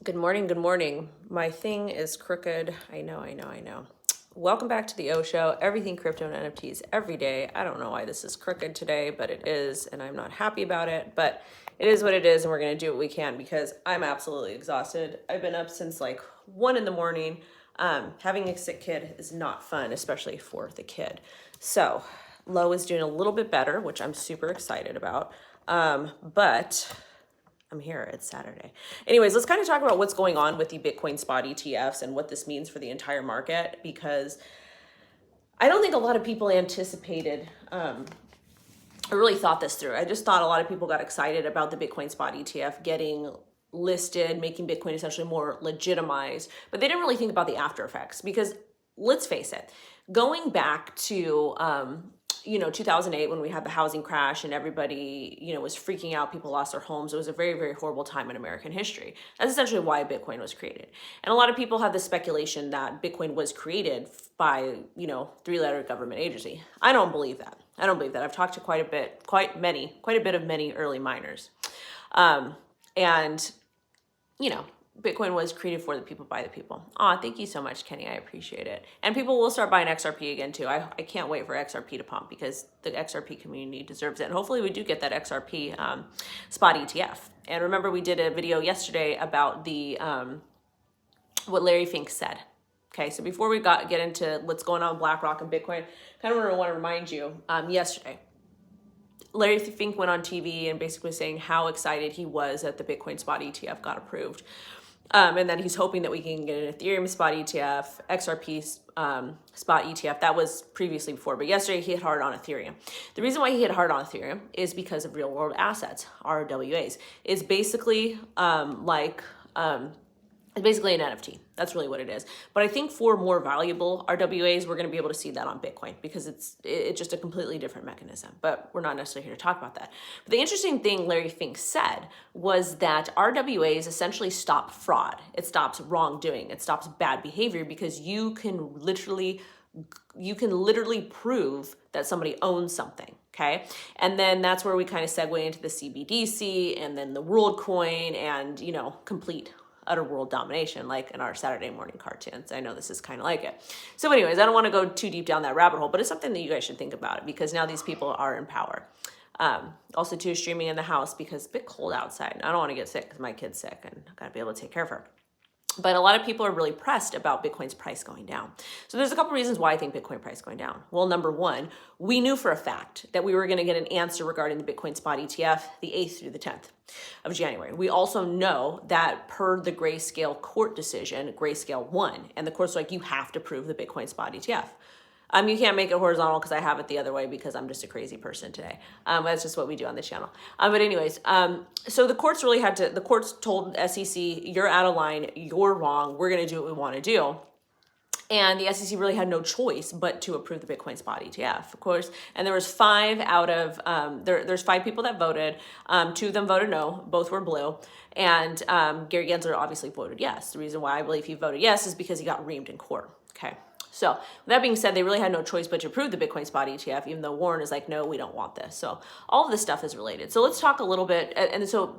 Good morning, good morning. My thing is crooked. I know. Welcome back to the O Show, everything crypto and NFTs every day. I don't know why this is crooked today, but it is, and I'm not happy about it, but it is what it is, and we're gonna do what we can because I'm absolutely exhausted. I've been up since like 1 in the morning. Having a sick kid is not fun, especially for the kid. So Lo is doing a little bit better, which I'm super excited about. But I'm here. It's Saturday. Anyways, let's kind of talk about what's going on with the Bitcoin spot ETFs and what this means for the entire market, because I don't think a lot of people anticipated or really thought this through. I just thought a lot of people got excited about the Bitcoin spot ETF getting listed, making Bitcoin essentially more legitimized, but they didn't really think about the after effects because let's face it, going back to 2008 when we had the housing crash and everybody, was freaking out, people lost their homes. It was a very, very horrible time in American history. That's essentially why Bitcoin was created. And a lot of people have the speculation that Bitcoin was created by, three-letter government agency. I don't believe that. I've talked to quite a bit of many early miners. Bitcoin was created for the people by the people. Thank you so much, Kenny. I appreciate it. And people will start buying XRP again too. I can't wait for XRP to pump because the XRP community deserves it. And hopefully we do get that XRP spot ETF. And remember, we did a video yesterday about the what Larry Fink said. Okay, so before we get into what's going on with Blackrock and Bitcoin, kind of want to remind you, yesterday, Larry Fink went on TV and basically saying how excited he was that the Bitcoin spot ETF got approved. And then he's hoping that we can get an Ethereum spot ETF, XRP spot ETF. That was previously before, but yesterday he hit hard on Ethereum. The reason why he hit hard on Ethereum is because of real world assets, RWAs. It's basically it's basically an NFT. That's really what it is. But I think for more valuable RWAs, we're going to be able to see that on Bitcoin because it's just a completely different mechanism. But we're not necessarily here to talk about that. But the interesting thing Larry Fink said was that RWAs essentially stop fraud. It stops wrongdoing. It stops bad behavior because you can literally prove that somebody owns something. Okay. And then that's where we kind of segue into the CBDC and then the world coin and, complete utter world domination, like in our Saturday morning cartoons. I know this is kind of like it. So anyways, I don't want to go too deep down that rabbit hole, but it's something that you guys should think about because now these people are in power. Also too, streaming in the house because it's a bit cold outside. I don't want to get sick because my kid's sick and I got to be able to take care of her. But a lot of people are really pressed about Bitcoin's price going down. So there's a couple reasons why I think Bitcoin price going down. Well, number one, we knew for a fact that we were going to get an answer regarding the Bitcoin spot ETF the 8th through the 10th of January. We also know that per the Grayscale court decision, Grayscale won, and the court's like, you have to prove the Bitcoin spot ETF. You can't make it horizontal because I have it the other way because I'm just a crazy person today. That's just what we do on this channel. But anyways, so the courts told SEC, you're out of line, you're wrong, we're going to do what we want to do. And the SEC really had no choice but to approve the Bitcoin spot ETF, of course. And there was there's 5 people that voted. 2 of them voted no, both were blue. And Gary Gensler obviously voted yes. The reason why I believe he voted yes is because he got reamed in court. Okay. So with that being said, they really had no choice but to approve the Bitcoin spot ETF, even though Warren is like, no, we don't want this. So all of this stuff is related. So let's talk a little bit. And so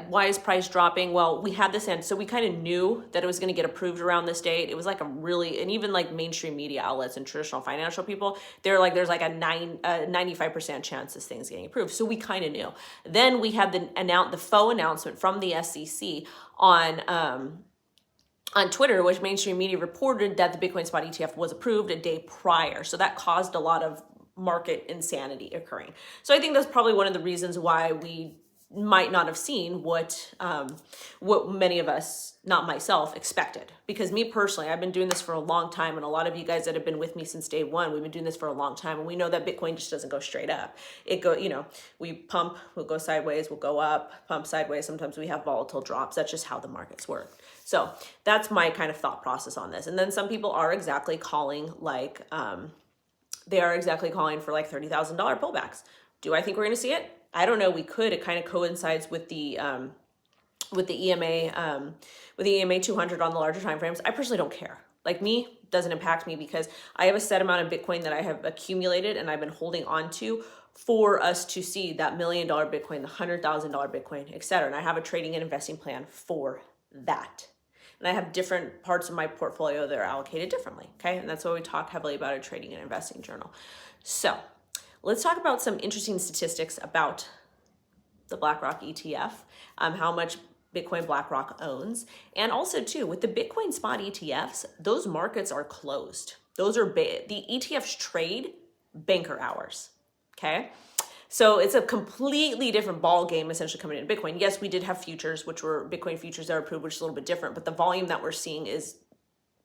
why is price dropping? Well, we had this, and so we kind of knew that it was going to get approved around this date. It was like and even like mainstream media outlets and traditional financial people, they're like, there's like a 95% chance this thing's getting approved. So we kind of knew. Then we had the faux announcement from the SEC on Twitter, which mainstream media reported that the Bitcoin spot ETF was approved a day prior. So that caused a lot of market insanity occurring. So I think that's probably one of the reasons why we might not have seen what many of us, not myself, expected. Because me personally, I've been doing this for a long time, and a lot of you guys that have been with me since day one, we've been doing this for a long time, and we know that Bitcoin just doesn't go straight up. We pump, we'll go sideways, we'll go up, pump sideways. Sometimes we have volatile drops. That's just how the markets work. So that's my kind of thought process on this. And then some people are exactly calling for like $30,000 pullbacks. Do I think we're going to see it? I don't know. We could. It kind of coincides with the EMA 200 on the larger time frames. I personally don't care. Like me, doesn't impact me because I have a set amount of Bitcoin that I have accumulated and I've been holding on to for us to see that $1 million Bitcoin, the $100,000 Bitcoin, etc. And I have a trading and investing plan for that. And I have different parts of my portfolio that are allocated differently, okay? And that's why we talk heavily about a trading and investing journal. So let's talk about some interesting statistics about the Blackrock ETF, how much Bitcoin BlackRock owns. And also too, with the Bitcoin spot ETFs, those markets are closed. Those are the ETFs trade banker hours, okay? So it's a completely different ball game essentially coming into Bitcoin. Yes, we did have futures, which were Bitcoin futures that are approved, which is a little bit different, but the volume that we're seeing is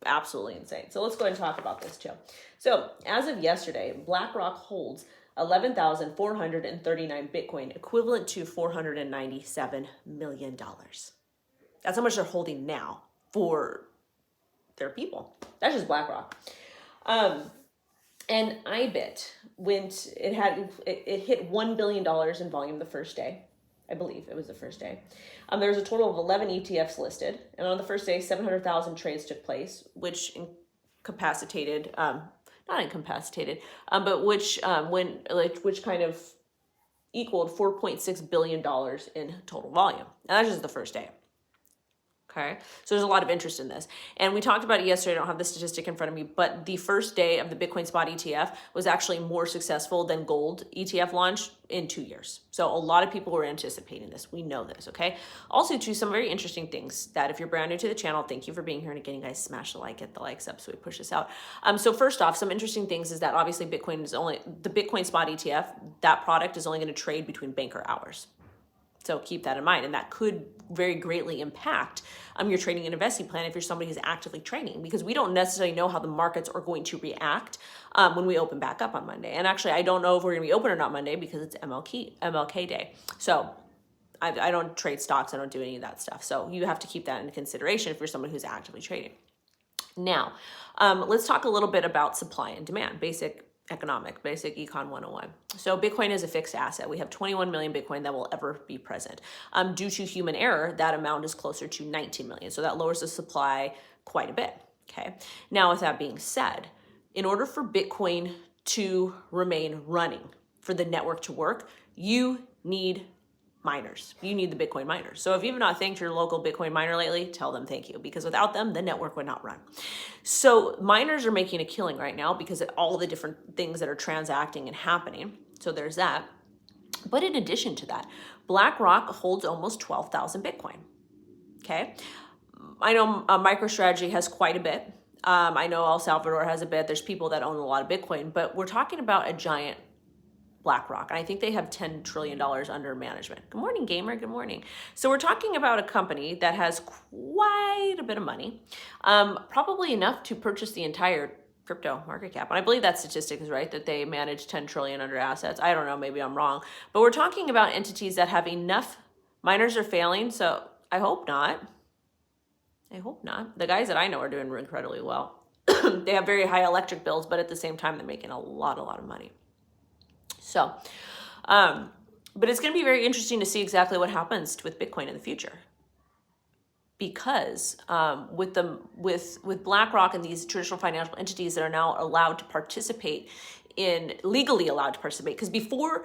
absolutely insane. So let's go ahead and talk about this too. So as of yesterday, BlackRock holds 11,439 Bitcoin, equivalent to $497 million. That's how much they're holding now for their people. That's just BlackRock. And IBIT it hit $1 billion in volume the first day. I believe it was the first day. There was a total of 11 ETFs listed. And on the first day, 700,000 trades took place, which incapacitated, not incapacitated, but which kind of equaled $4.6 billion in total volume. And that's just the first day. Okay, so there's a lot of interest in this. And we talked about it yesterday. I don't have the statistic in front of me, but the first day of the Bitcoin spot ETF was actually more successful than gold ETF launch in 2 years. So a lot of people were anticipating this. We know this, okay? Also, too, some very interesting things that if you're brand new to the channel, thank you for being here. And again, you guys smash the like, get the likes up so we push this out. So first off, some interesting things is that obviously the Bitcoin spot ETF, that product is only going to trade between banker hours. So keep that in mind. And that could very greatly impact your trading and investing plan if you're somebody who's actively trading, because we don't necessarily know how the markets are going to react when we open back up on Monday. And actually, I don't know if we're going to be open or not Monday because it's MLK Day. So I don't trade stocks. I don't do any of that stuff. So you have to keep that into consideration if you're someone who's actively trading. Now, let's talk a little bit about supply and demand, basic econ 101. So Bitcoin is a fixed asset. We have 21 million Bitcoin that will ever be present. Due to human error, that amount is closer to 19 million. So that lowers the supply quite a bit. Okay. Now, with that being said, in order for Bitcoin to remain running, for the network to work, you need miners. You need the Bitcoin miners. So if you've not thanked your local Bitcoin miner lately, tell them thank you, because without them, the network would not run. So miners are making a killing right now because of all the different things that are transacting and happening. So there's that. But in addition to that, BlackRock holds almost 12,000 Bitcoin. Okay. I know MicroStrategy has quite a bit. I know El Salvador has a bit. There's people that own a lot of Bitcoin, but we're talking about a giant BlackRock. And I think they have $10 trillion under management. Good morning, gamer. Good morning. So we're talking about a company that has quite a bit of money, probably enough to purchase the entire crypto market cap. And I believe that statistic is right, that they manage 10 trillion under assets. I don't know, maybe I'm wrong, but we're talking about entities that have enough. Miners are failing, so I hope not. I hope not. The guys that I know are doing incredibly well. They have very high electric bills, but at the same time, they're making a lot of money. So, but it's going to be very interesting to see exactly what happens with Bitcoin in the future, because with BlackRock and these traditional financial entities that are now allowed to participate legally allowed to participate, because before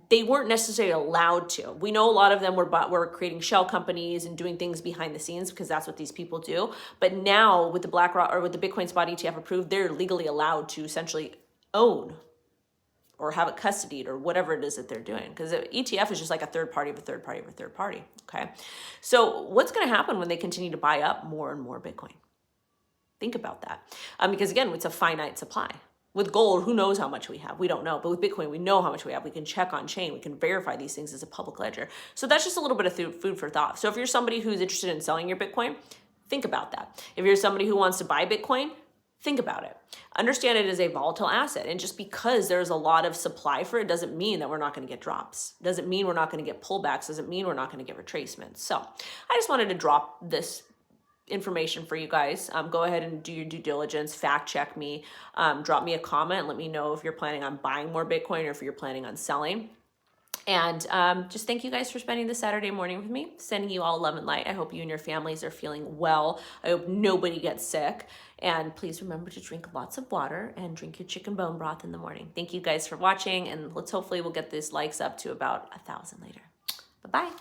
they weren't necessarily allowed to. We know a lot of them were creating shell companies and doing things behind the scenes because that's what these people do. But now with the BlackRock or with the Bitcoin spot ETF approved, they're legally allowed to essentially own or have it custodied or whatever it is that they're doing. Because the ETF is just like a third party of a third party of a third party, okay? So what's gonna happen when they continue to buy up more and more Bitcoin? Think about that. Because again, it's a finite supply. With gold, who knows how much we have? We don't know. But with Bitcoin, we know how much we have. We can check on chain. We can verify these things as a public ledger. So that's just a little bit of food for thought. So if you're somebody who's interested in selling your Bitcoin, think about that. If you're somebody who wants to buy Bitcoin, think about it. Understand it is a volatile asset. And just because there's a lot of supply for it doesn't mean that we're not going to get drops. Doesn't mean we're not going to get pullbacks. Doesn't mean we're not going to get retracements. So I just wanted to drop this information for you guys. Go ahead and do your due diligence, fact check me, drop me a comment, let me know if you're planning on buying more Bitcoin or if you're planning on selling. And just thank you guys for spending this Saturday morning with me, sending you all love and light. I hope you and your families are feeling well. I hope nobody gets sick. And please remember to drink lots of water and drink your chicken bone broth in the morning. Thank you guys for watching, and hopefully we'll get these likes up to about 1,000 later. Bye-bye.